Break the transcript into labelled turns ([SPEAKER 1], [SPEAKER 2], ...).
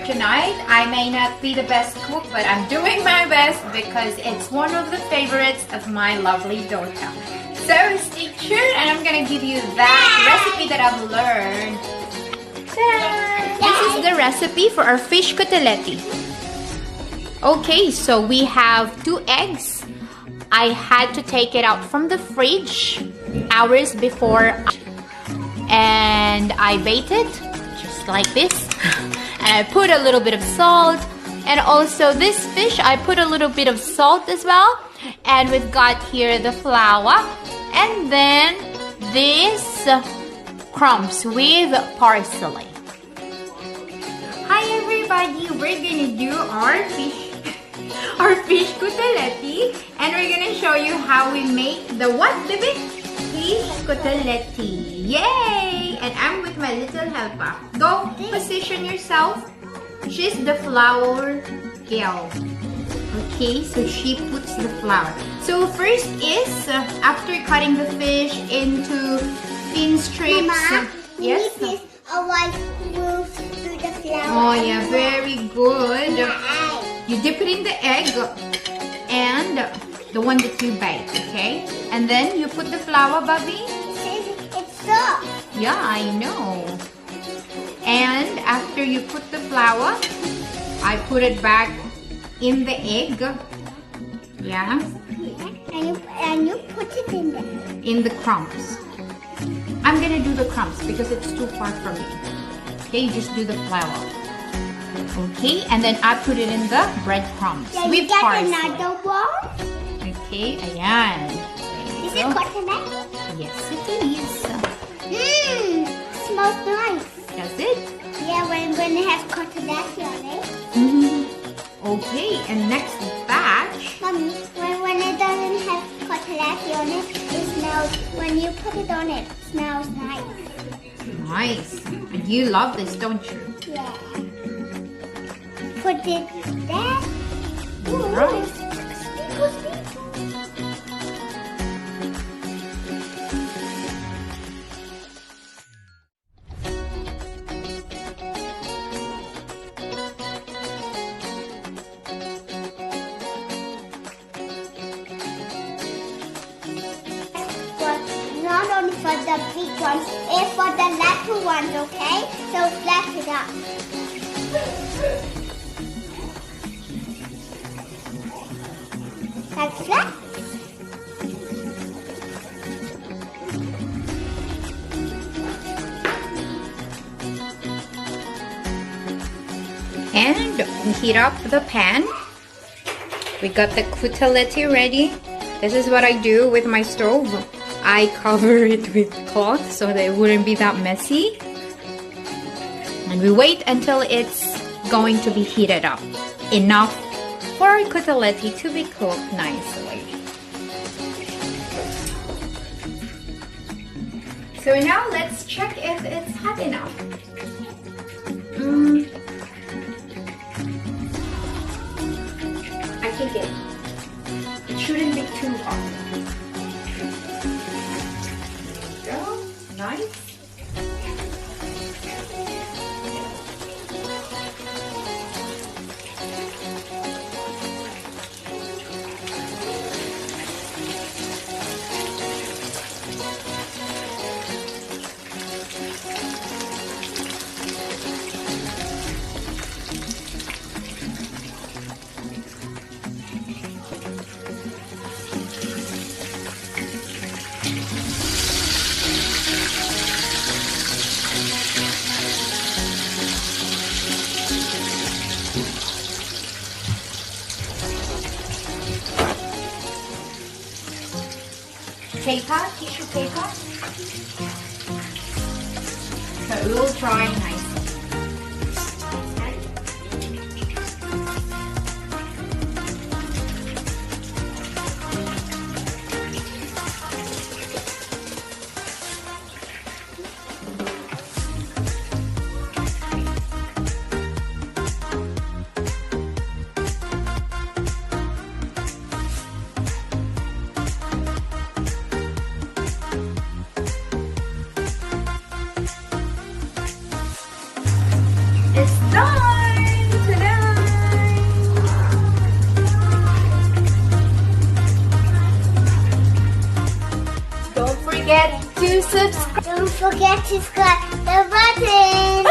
[SPEAKER 1] tonight. I may not be the best cook, but I'm doing my best because it's one of the favorites of my lovely daughter. So stay tuned and I'm gonna give you that recipe that I've learned. This is the recipe for our fish cotoletta. Okay, so we have 2 eggs. I had to take it out from the fridge hours before and I bake it just like this. And I put a little bit of salt, and also this fish I put a little bit of salt as well. And we've got here the flour and then this crumbs with parsley. Hi everybody, we're gonna do our fish cotoletta, and we're gonna show you how we make the what, baby? Fish cotoletta. Yay! And I'm with my little helper. Go position yourself. She's the flour girl. Okay, so she puts the flour. So first is after cutting the fish into thin strips.
[SPEAKER 2] Mama,
[SPEAKER 1] yes.
[SPEAKER 2] A white move through the flour.
[SPEAKER 1] Oh yeah, very good. You dip it in the egg and the one that you bake, okay? And then you put the flour, Bobby.
[SPEAKER 2] It's soft.
[SPEAKER 1] Yeah, I know. And after you put the flour, I put it back in the egg. Yeah.
[SPEAKER 2] And you put it in there.
[SPEAKER 1] In the crumbs. I'm gonna do the crumbs because it's too far from me. Okay, you just do the flour. Okay, and then I put it in the breadcrumbs with parsley.
[SPEAKER 2] Another one.
[SPEAKER 1] Okay, ayan.
[SPEAKER 2] Is it cotton?
[SPEAKER 1] Yes, it is.
[SPEAKER 2] Smells nice.
[SPEAKER 1] Does it?
[SPEAKER 2] Yeah, when it has cotoletta on it.
[SPEAKER 1] Okay, and next batch.
[SPEAKER 2] Mommy, when it doesn't have cotoletta on it, it smells. When you put it on it, it smells nice.
[SPEAKER 1] Nice. And you love this, don't you?
[SPEAKER 2] Yeah. Put it there.
[SPEAKER 1] Right.
[SPEAKER 2] Not only for the big ones, it's for the little ones, okay? So flat it up. Like that.
[SPEAKER 1] And heat up the pan. We got the cotoletta ready. This is what I do with my stove. I cover it with cloth so that it wouldn't be that messy. And we wait until it's going to be heated up enough for our cotoletta to be cooked nicely. So now let's check if it's hot enough. I think it shouldn't be too hot. There we go. Nice. Paper, tissue paper, so it will dry nicely. forget to subscribe.
[SPEAKER 2] Don't forget to scratch the button.